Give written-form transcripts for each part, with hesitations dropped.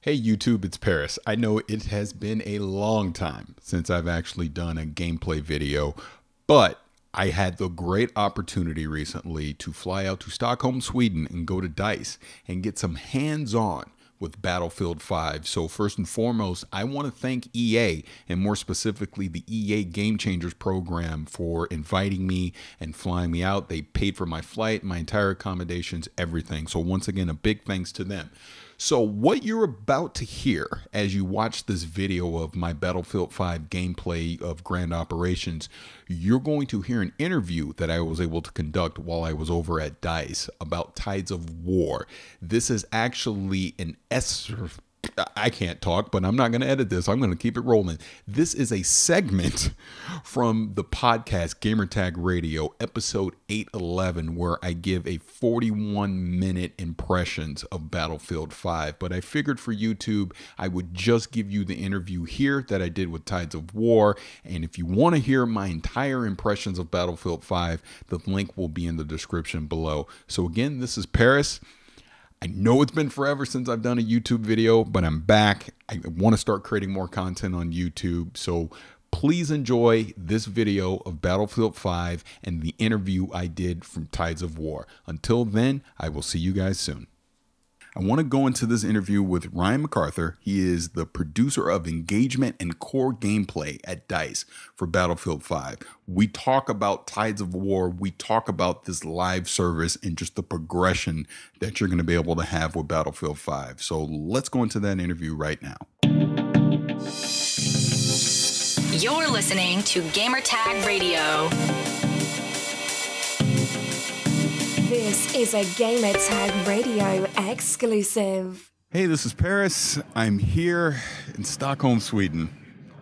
Hey YouTube, it's Paris. I know it has been a long time since I've actually done a gameplay video, but I had the great opportunity recently to fly out to Stockholm, Sweden and go to DICE and get some hands-on with Battlefield 5. So first and foremost, I want to thank EA, and more specifically the EA Game Changers program, for inviting me and flying me out. They paid for my flight, my entire accommodations, everything. So once again, a big thanks to them. So what you're about to hear as you watch this video of my Battlefield 5 gameplay of Grand Operations, you're going to hear an interview that I was able to conduct while I was over at DICE about Tides of War. This is actually an I can't talk, but I'm not going to edit this. I'm going to keep it rolling. This is a segment from the podcast Gamertag Radio, episode 811, where I give a 41-minute impressions of Battlefield 5. But I figured for YouTube, I would just give you the interview here that I did with Tides of War. And if you want to hear my entire impressions of Battlefield 5, the link will be in the description below. So again, this is Paris. I know it's been forever since I've done a YouTube video, but I'm back. I want to start creating more content on YouTube. So please enjoy this video of Battlefield 5 and the interview I did from Tides of War. Until then, I will see you guys soon. I want to go into this interview with Ryan McArthur. He is the producer of engagement and core gameplay at DICE for Battlefield 5. We talk about Tides of War. We talk about this live service and just the progression that you're going to be able to have with Battlefield 5. So let's go into that interview right now. You're listening to Gamertag Radio. This is a Gamertag Radio exclusive. Hey, this is Paris. I'm here in Stockholm, Sweden,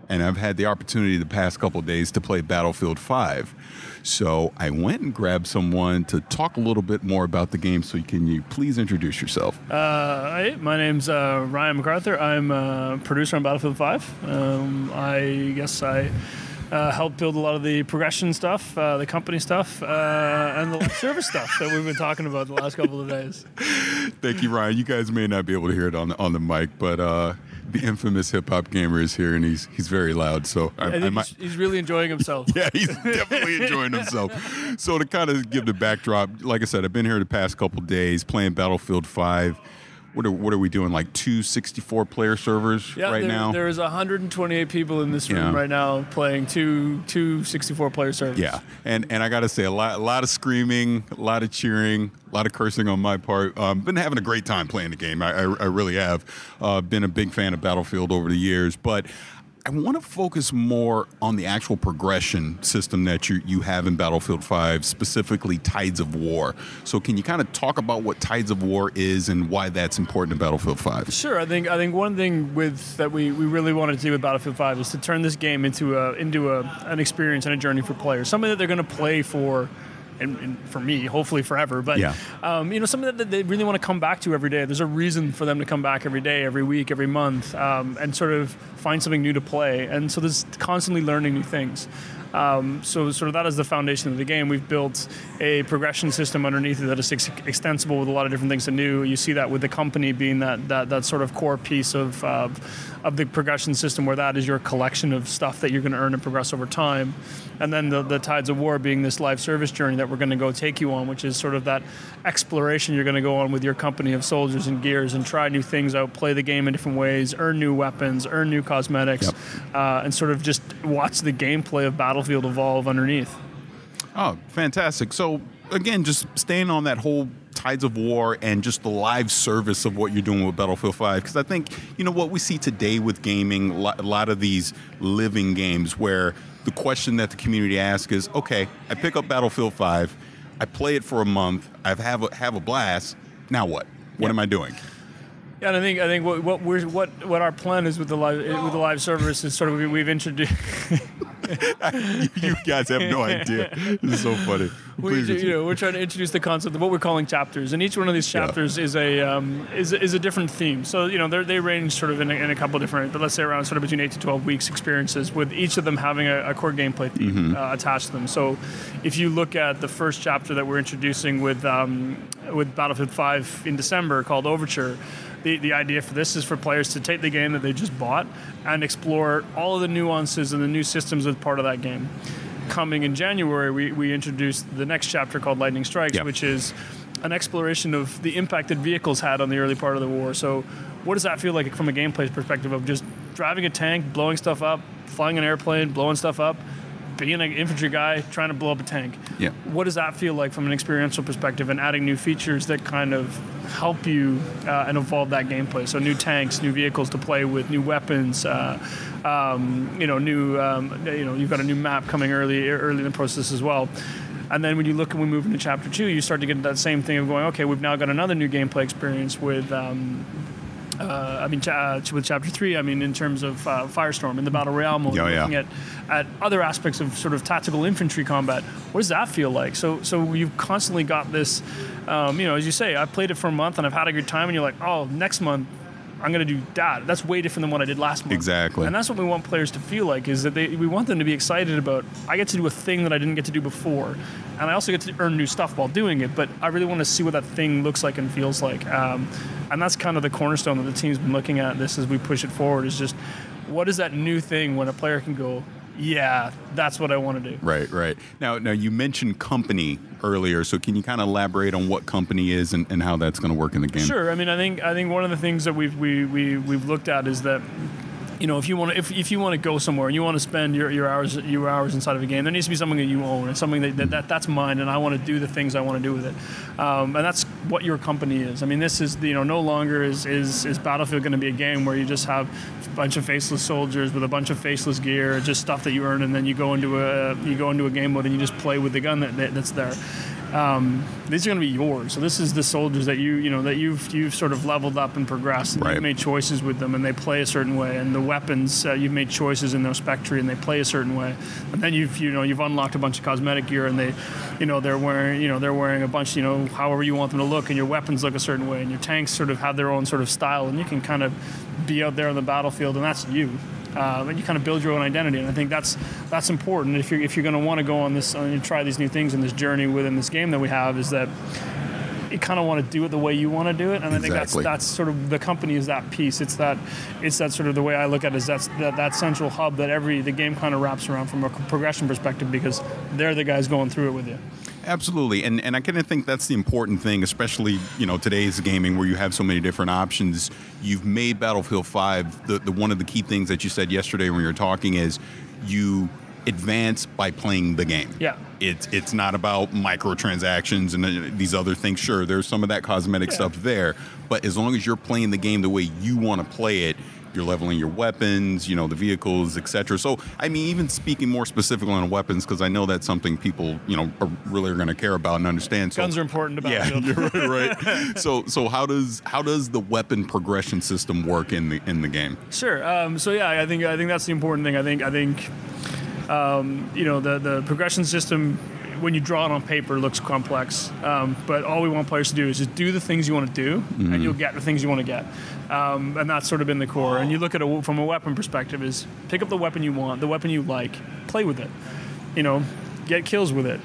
and I've had the opportunity the past couple of days to play Battlefield 5. So I went and grabbed someone to talk a little bit more about the game. So can you please introduce yourself? Hi, my name's Ryan McArthur. I'm a producer on Battlefield 5. I guess I helped build a lot of the progression stuff, the company stuff, and the live service stuff that we've been talking about the last couple of days. Thank you, Ryan. You guys may not be able to hear it on the mic, but the infamous hip hop gamer is here, and he's very loud. So he's really enjoying himself. Yeah, he's definitely enjoying himself. So to kind of give the backdrop, like I said, I've been here the past couple of days playing Battlefield 5. What are we doing? Like 2 64-player servers right now? There's 128 people in this room right now playing two 64-player servers. Yeah, and I got to say, a lot of screaming, a lot of cheering, a lot of cursing on my part. Been having a great time playing the game. I really have. Been a big fan of Battlefield over the years, but I want to focus more on the actual progression system that you have in Battlefield 5, specifically Tides of War. So can you kind of talk about what Tides of War is and why that's important in Battlefield 5? Sure. I think one thing that we really wanted to do with Battlefield 5 is to turn this game into an experience and a journey for players, something that they're going to play for. And for me, hopefully forever. But, something that they really want to come back to every day. There's a reason for them to come back every day, every week, every month, and sort of find something new to play. And so there's constantly learning new things. So sort of that is the foundation of the game. We've built a progression system underneath it that is extensible with a lot of different things to do. You see that with the company being that sort of core piece of the progression system, where that is your collection of stuff that you're going to earn and progress over time. And then the Tides of War being this live service journey that we're going to go take you on, which is sort of that exploration you're going to go on with your company of soldiers and gears and try new things out, play the game in different ways, earn new weapons, earn new cosmetics, and sort of just watch the gameplay of Battlefield evolve underneath. Oh, fantastic. So again, just staying on that whole Tides of War and just the live service of what you're doing with Battlefield 5, because I think, what we see today with gaming, a lot of these living games where the question that the community asks is, okay, I pick up Battlefield 5, I play it for a month, I have a blast, now what? What am I doing? Yeah, and I think what our plan is with the live service is sort of we've introduced. You guys have no idea. This is so funny. We're trying to introduce the concept of what we're calling chapters, and each one of these chapters is a different theme. So they range sort of in a couple different, but let's say around sort of between 8 to 12 weeks experiences, with each of them having a core gameplay theme attached to them. So if you look at the first chapter that we're introducing with Battlefield 5 in December, called Overture. the idea for this is for players to take the game that they just bought and explore all of the nuances and the new systems as part of that game. Coming in January, we introduced the next chapter called Lightning Strikes, which is an exploration of the impact that vehicles had on the early part of the war. So what does that feel like from a gameplay perspective of just driving a tank, blowing stuff up, flying an airplane, blowing stuff up, being an infantry guy, trying to blow up a tank? Yeah. What does that feel like from an experiential perspective, and adding new features that kind of help you and evolve that gameplay? So new tanks, new vehicles to play with, new weapons, you've got a new map coming early in the process as well. And then when you look and we move into Chapter 2, you start to get that same thing of going, okay, we've now got another new gameplay experience with with Chapter 3, in terms of Firestorm in the Battle Royale mode, looking at other aspects of sort of tactical infantry combat. What does that feel like? So you've constantly got this, as you say, I played it for a month and I've had a good time, and you're like, oh, next month I'm going to do that. That's way different than what I did last month. Exactly. And that's what we want players to feel like, is that we want them to be excited about, I get to do a thing that I didn't get to do before. And I also get to earn new stuff while doing it, but I really want to see what that thing looks like and feels like. And that's kind of the cornerstone that the team's been looking at this as we push it forward, is just what is that new thing when a player can go, yeah, that's what I want to do. Right. Now you mentioned company earlier, so can you kind of elaborate on what company is and how that's going to work in the game? Sure. I think one of the things that we've looked at is that, if you want to go somewhere and you want to spend your hours inside of a game, there needs to be something that you own and something that's mine, and I want to do the things I want to do with it. And that's what your company is. This is no longer is Battlefield going to be a game where you just have a bunch of faceless soldiers with a bunch of faceless gear, just stuff that you earn, and then you go into a game mode and you just play with the gun that's there. These are going to be yours. So this is the soldiers that you've sort of leveled up and progressed. And you've made choices with them, and they play a certain way. And the weapons, you've made choices in their spectry, and they play a certain way. And then you've unlocked a bunch of cosmetic gear, and they're wearing a bunch, however you want them to look, and your weapons look a certain way, and your tanks sort of have their own sort of style, and you can kind of be out there on the battlefield, and that's you. And you kind of build your own identity, and I think that's important. If you're going to want to go on this and try these new things in this journey within this game that we have, is that you kind of want to do it the way you want to do it, and I think that's sort of the company is that piece. It's that sort of the way I look at it, is that central hub that the game kind of wraps around from a progression perspective, because they're the guys going through it with you. Absolutely, and I kind of think that's the important thing, especially today's gaming where you have so many different options. You've made Battlefield 5 the one of the key things that you said yesterday when you were talking is you advance by playing the game. Yeah, it's not about microtransactions and these other things. Sure, there's some of that cosmetic stuff there, but as long as you're playing the game the way you want to play it, you're leveling your weapons, the vehicles, etc. So, even speaking more specifically on weapons, because I know that's something people, are really going to care about and understand. Guns are important to Battlefield. Yeah, you're right. So how does the weapon progression system work in the game? Sure. I think that's the important thing. I think the progression system, when you draw it on paper, looks complex, but all we want players to do is just do the things you want to do, and you'll get the things you want to get. And that's sort of been the core. And you look at it from a weapon perspective, is pick up the weapon you want, the weapon you like, play with it, get kills with it.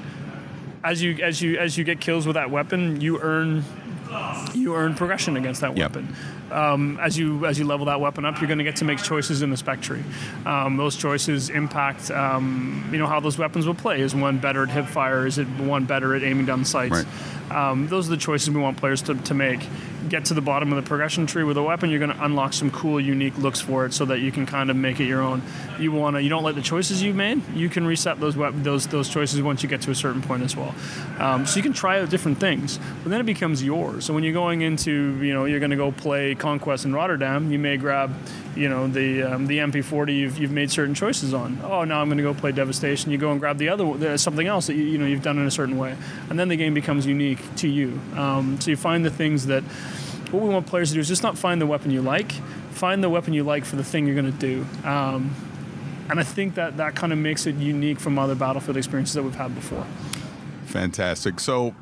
As you get kills with that weapon, you earn progression against that weapon. As you level that weapon up, you're going to get to make choices in the spectry. Those choices impact how those weapons will play. Is one better at hip fire? Is it one better at aiming down sights? Right. Those are the choices we want players to make. Get to the bottom of the progression tree with a weapon, you're going to unlock some cool, unique looks for it, so that you can kind of make it your own. You don't like the choices you've made, you can reset those choices once you get to a certain point as well. So you can try out different things, but then it becomes yours. So when you're going into, you're going to go play Conquest in Rotterdam, you may grab, the MP40 you've made certain choices on. Oh, now I'm going to go play Devastation. You go and grab the other something else that you've done in a certain way, and then the game becomes unique to you. So you find the things that. What we want players to do is just not find the weapon you like, find the weapon you like for the thing you're going to do. And I think that kind of makes it unique from other Battlefield experiences that we've had before. Fantastic. So,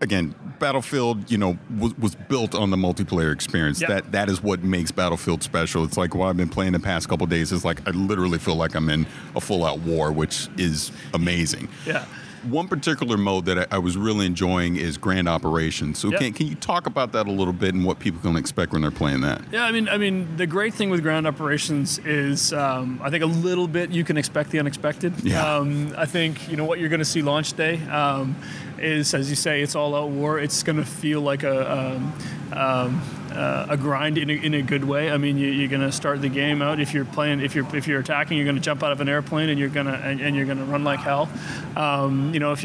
again, Battlefield, was built on the multiplayer experience. Yep. That is what makes Battlefield special. It's like, I've been playing the past couple of days. It's like I literally feel like I'm in a full-out war, which is amazing. Yeah. one particular mode that I was really enjoying is Grand Operations. So can you talk about that a little bit and what people can expect when they're playing that? Yeah, I mean, the great thing with Grand Operations is I think a little bit you can expect the unexpected. Yeah. I think what you're going to see launch day is, as you say, it's all out war. It's going to feel like a grind in a good way. I mean, you're going to start the game out. If you're attacking, you're going to jump out of an airplane and you're going to run like hell. If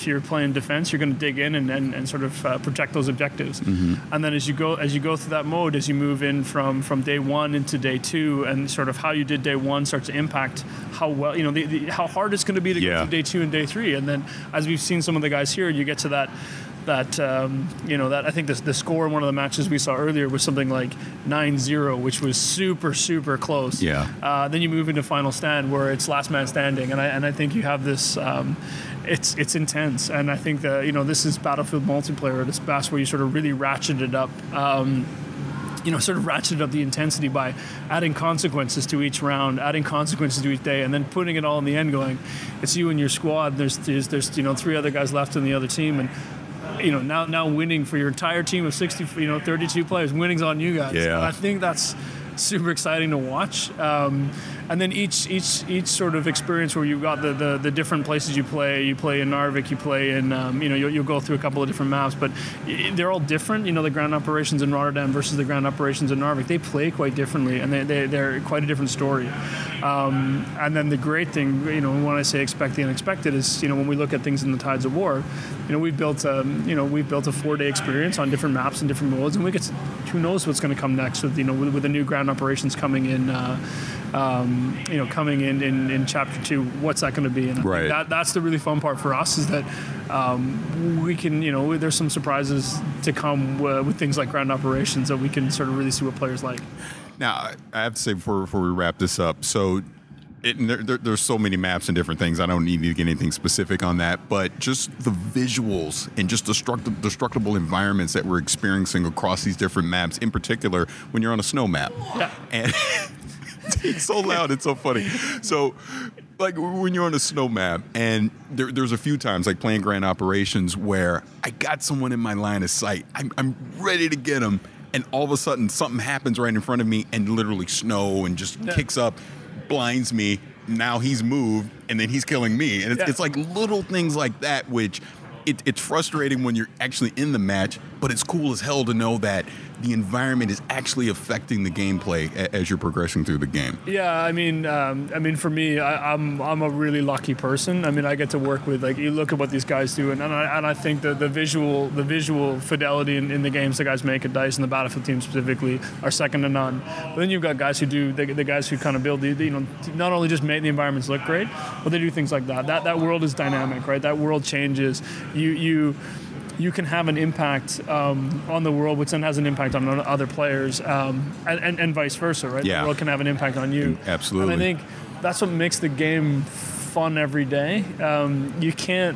you're playing defense, you're going to dig in and sort of protect those objectives. Mm-hmm. And then as you go through that mode, as you move in from day one into day two, and sort of how you did day one starts to impact how well how hard it's going to be to go through day two and day three. And then as we've seen some of the guys here, you get to that I think the score in one of the matches we saw earlier was something like 9-0, which was super, super close. Yeah. Then you move into Final Stand, where it's last man standing, and I think you have this. It's intense, and I think that this is Battlefield multiplayer at its best, where you sort of really ratchet it up. Sort of ratcheted up the intensity by adding consequences to each round, adding consequences to each day, and then putting it all in the end going, it's you and your squad. There's 3 other guys left in the other team, and now winning for your entire team of 32 players, winning's on you guys. Yeah. I think that's super exciting to watch. And then each sort of experience where you've got the different places you play in Narvik, you play in, you'll go through a couple of different maps, but they're all different. The ground operations in Rotterdam versus the ground operations in Narvik, they play quite differently, and they're quite a different story. And then the great thing, when I say expect the unexpected, is when we look at things in the Tides of War, we've built a 4-day experience on different maps and different modes, and we get to, who knows what's going to come next with the new ground operations coming in. Coming in chapter 2, what's that going to be? And right. That's the really fun part for us, is that we can, there's some surprises to come with things like ground operations that we can sort of really see what players like. Now, I have to say before we wrap this up, so there's so many maps and different things. I don't need to get anything specific on that, but just the visuals and just destructible environments that we're experiencing across these different maps, in particular when you're on a snow map. Yeah. And it's so loud, it's so funny. So, like, when you're on a snow map, and there's a few times, like playing Grand Operations, where I got someone in my line of sight. I'm ready to get them, and all of a sudden something happens right in front of me, and literally snow and just kicks up, blinds me. Now he's moved, and then he's killing me. And it's like little things like that, which it's frustrating when you're actually in the match, but it's cool as hell to know that the environment is actually affecting the gameplay as you're progressing through the game. Yeah, I mean, for me, I'm a really lucky person. I mean, I get to work with, like, you look at what these guys do, and I think the visual fidelity in the games the guys make at DICE and the Battlefield team specifically are second to none. But then you've got guys who do the guys who kind of build not only just make the environments look great, but they do things like that. That world is dynamic, right? That world changes. You can have an impact on the world, which then has an impact on other players, and vice versa, right? Yeah. The world can have an impact on you. Absolutely. And I think that's what makes the game fun every day. You can't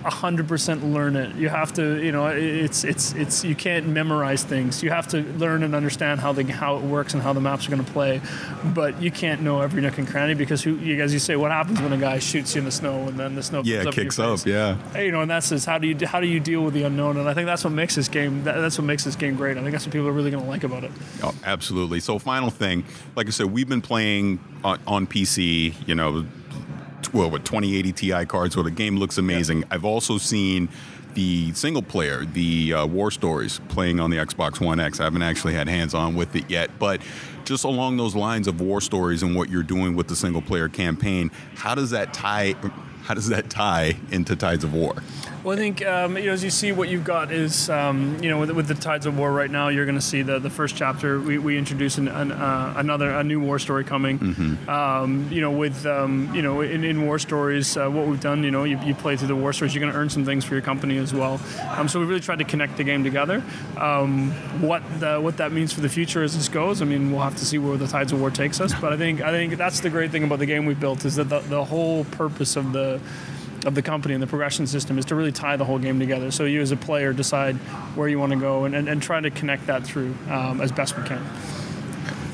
100% learn it. You have to, it's you can't memorize things. You have to learn and understand how it works and how the maps are going to play. But you can't know every nook and cranny, because as you say, what happens when a guy shoots you in the snow and then the snow comes up kicks in your face? up, yeah. And that's just how do you deal with the unknown? And I think that's what makes this game. That's what makes this game great. I think that's what people are really going to like about it. Oh, absolutely. So, final thing, like I said, we've been playing on PC. With 2080 Ti cards, where the game looks amazing. Yeah. I've also seen the single player, the War Stories, playing on the Xbox One X. I haven't actually had hands-on with it yet, but just along those lines of War Stories and what you're doing with the single player campaign, how does that tie into Tides of War? Well, I think as you see, what you've got is with the Tides of War right now, you're going to see the first chapter. We introduce a new war story coming. Mm-hmm. In War Stories, what we've done, you play through the War Stories, you're going to earn some things for your company as well. So we really tried to connect the game together. What that means for the future as this goes, I mean, we'll have to see where the Tides of War takes us. But I think that's the great thing about the game we've built, is that the whole purpose of the company and the progression system is to really tie the whole game together. So you as a player decide where you want to go and try to connect that through as best we can.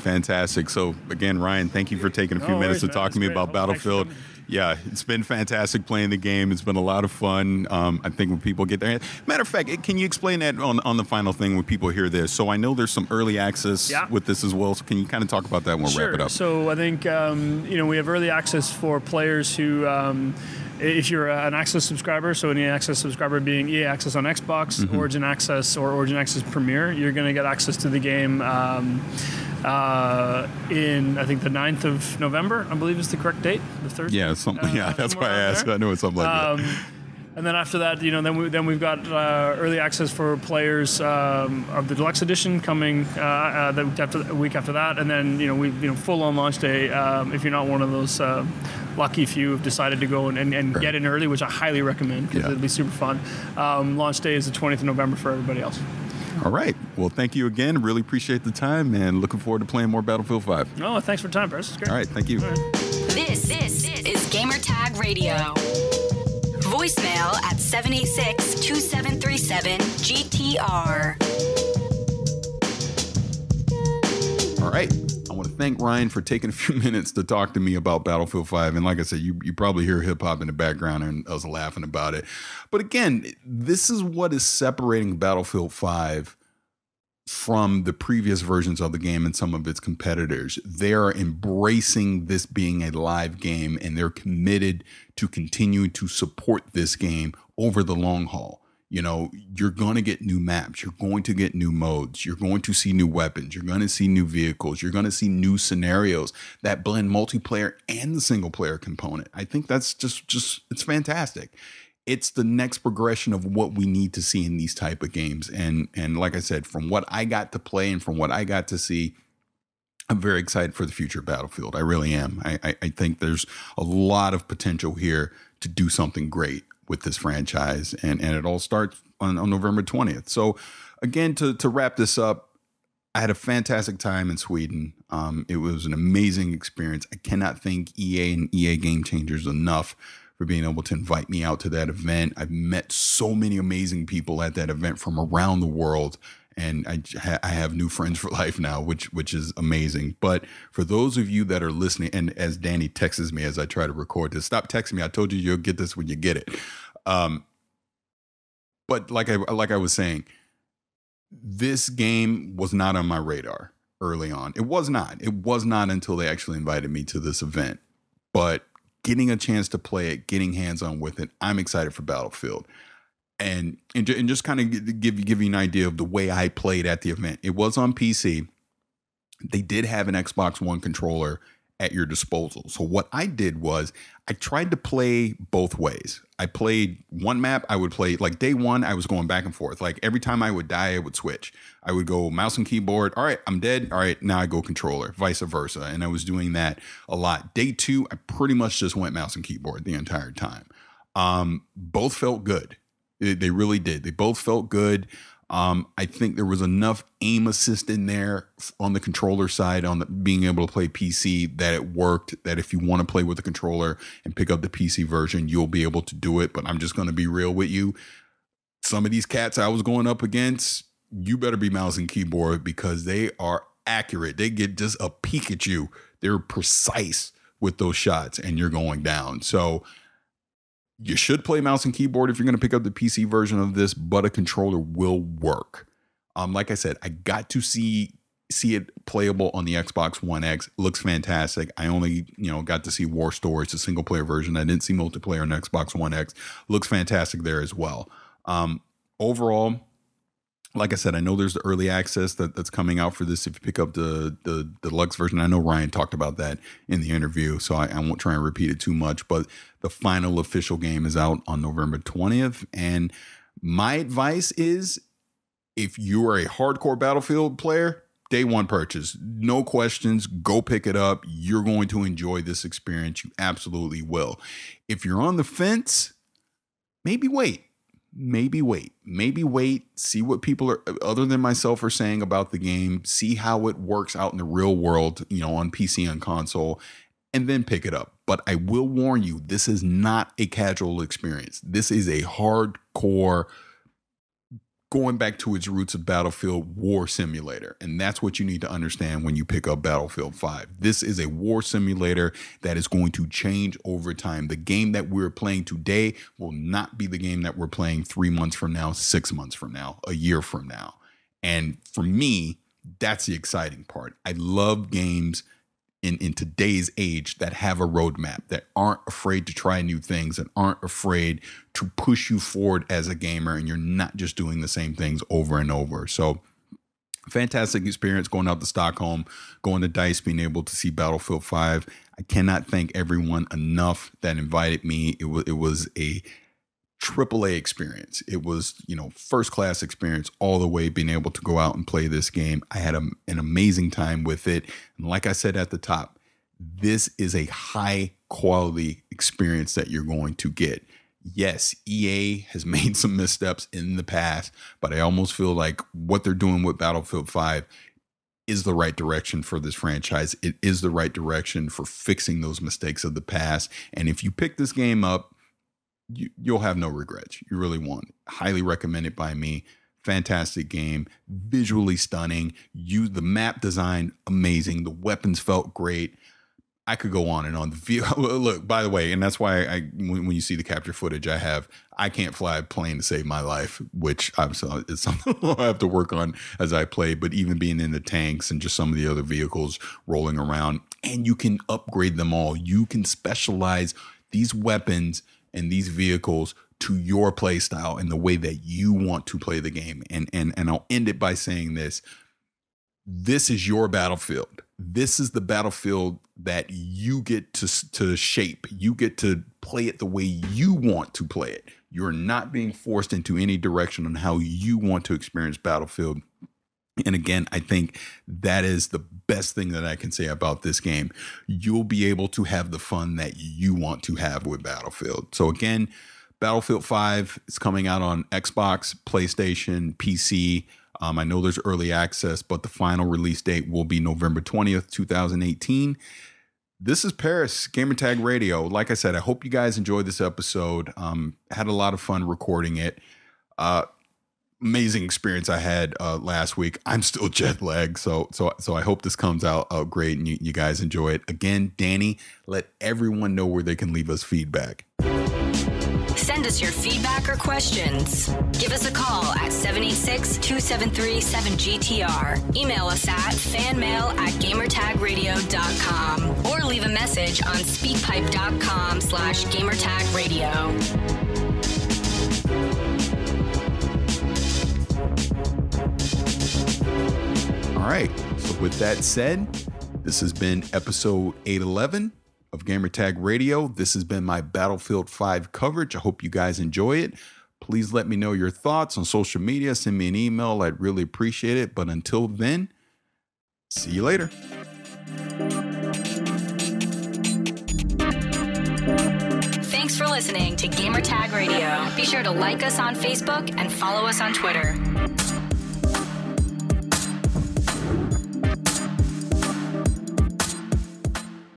fantastic. So again, Ryan, thank you for taking a few minutes to talk to me about Battlefield. Yeah, it's been fantastic playing the game. It's been a lot of fun. I think when people get there, matter of fact, can you explain that on the final thing when people hear this? So I know there's some early access with this as well. So can you kind of talk about that when we wrap it up? So I think we have early access for players who. If you're an Access subscriber, so an EA Access subscriber being EA Access on Xbox, Origin Access, or Origin Access Premier, you're going to get access to the game in, I think, the 9th of November, I believe is the correct date, the Thursday. Yeah, that's why I asked. I know it's something like that. And then after that, then we've got early access for players of the Deluxe Edition coming the week after that, and then full on launch day. If you're not one of those lucky few who've decided to go and get in early, which I highly recommend because it'll be super fun. Launch day is the 20th of November for everybody else. All right. Well, thank you again. Really appreciate the time, and looking forward to playing more Battlefield 5. Oh, thanks for the time, Paris. It's great. All right. Thank you. Right. This is Gamertag Radio. Voicemail at 786-2737-GTR. All right. I want to thank Ryan for taking a few minutes to talk to me about Battlefield 5. And like I said, you probably hear hip hop in the background and us laughing about it. But again, this is what is separating Battlefield 5 from the previous versions of the game and some of its competitors. They're embracing this being a live game, and they're committed to continue to support this game over the long haul. You're going to get new maps. You're going to get new modes. You're going to see new weapons. You're going to see new vehicles. You're going to see new scenarios that blend multiplayer and the single player component. I think that's just it's fantastic. It's the next progression of what we need to see in these type of games. And like I said, from what I got to play and from what I got to see, I'm very excited for the future of Battlefield. I really am. I think there's a lot of potential here to do something great with this franchise. And it all starts on November 20th. So again, to wrap this up, I had a fantastic time in Sweden. It was an amazing experience. I cannot thank EA and EA Game Changers enough for being able to invite me out to that event. I've met so many amazing people at that event from around the world, and I have new friends for life now, which is amazing. But for those of you that are listening, and as Danny texts me as I try to record this, stop texting me. I told you you'll get this when you get it. But like I was saying, this game was not on my radar early on. It was not until they actually invited me to this event. But getting a chance to play it, getting hands-on with it, I'm excited for Battlefield. And just kind of give you an idea of the way I played at the event. It was on PC. They did have an Xbox One controller at your disposal. So what I did was I tried to play both ways. I played one map. I would play, like day one, I was going back and forth. Like every time I would die, I would switch. I would go mouse and keyboard. All right, I'm dead. All right, now I go controller, vice versa. And I was doing that a lot. Day two, I pretty much just went mouse and keyboard the entire time. Both felt good. They really did. They both felt good. I think there was enough aim assist in there on the controller side, on the being able to play PC, that it worked, that if you want to play with the controller and pick up the PC version, you'll be able to do it. But I'm just going to be real with you. Some of these cats I was going up against, you better be mouse and keyboard because they are accurate. They get just a peek at you. They're precise with those shots and you're going down. So you should play mouse and keyboard if you're going to pick up the PC version of this, but a controller will work. Like I said, I got to see it playable on the Xbox One X. It looks fantastic. I only, got to see War Stories, the single player version. I didn't see multiplayer on Xbox One X. Looks fantastic there as well. Overall, like I said, I know there's the early access that's coming out for this if you pick up the deluxe version. I know Ryan talked about that in the interview, so I won't try and repeat it too much. But the final official game is out on November 20th. And my advice is, if you are a hardcore Battlefield player, day one purchase, no questions, go pick it up. You're going to enjoy this experience. You absolutely will. If you're on the fence, maybe wait. Maybe wait, see what people are other than myself are saying about the game, see how it works out in the real world, on PC and console, and then pick it up. But I will warn you, this is not a casual experience. This is a hardcore going back to its roots of Battlefield War Simulator. And that's what you need to understand when you pick up Battlefield 5. This is a war simulator that is going to change over time. The game that we're playing today will not be the game that we're playing 3 months from now, 6 months from now, a year from now. And for me, that's the exciting part. I love games in today's age that have a roadmap, that aren't afraid to try new things, and aren't afraid to push you forward as a gamer, and you're not just doing the same things over and over. So fantastic experience going out to Stockholm, going to DICE, being able to see Battlefield 5. I cannot thank everyone enough that invited me. It was a AAA experience. It was, first class experience all the way, being able to go out and play this game. I had an amazing time with it. And like I said at the top, this is a high quality experience that you're going to get. Yes, EA has made some missteps in the past, but I almost feel like what they're doing with Battlefield 5 is the right direction for this franchise. It is the right direction for fixing those mistakes of the past. And if you pick this game up, you'll have no regrets. You really won't. Highly recommended by me. Fantastic game, visually stunning. The map design, amazing. The weapons felt great. I could go on and on. Look, by the way, and that's why when you see the capture footage I can't fly a plane to save my life, which is something I have to work on as I play. But even being in the tanks and just some of the other vehicles rolling around, and you can upgrade them all. You can specialize these weapons and these vehicles to your play style and the way that you want to play the game. And I'll end it by saying this. This is your battlefield. This is the battlefield that you get to shape. You get to play it the way you want to play it. You're not being forced into any direction on how you want to experience Battlefield. And again, I think that is the best thing that I can say about this game. You'll be able to have the fun that you want to have with Battlefield. So again, Battlefield 5 is coming out on Xbox, PlayStation, PC. I know there's early access, but the final release date will be November 20th, 2018. This is Paris, Gamertag Radio. Like I said, I hope you guys enjoyed this episode. Had a lot of fun recording it. Amazing experience I had last week. I'm still jet lagged, so I hope this comes out great and you guys enjoy it. Again, Danny, let everyone know where they can leave us feedback. Send us your feedback or questions. Give us a call at 786-273-7GTR. Email us at fanmail@gamertagradio.com or leave a message on speakpipe.com/gamertagradio. All right, so with that said, this has been episode 811 of Gamertag Radio. This has been my Battlefield 5 coverage. I hope you guys enjoy it. Please let me know your thoughts on social media. Send me an email. I'd really appreciate it. But until then, see you later. Thanks for listening to Gamertag Radio. Be sure to like us on Facebook and follow us on Twitter.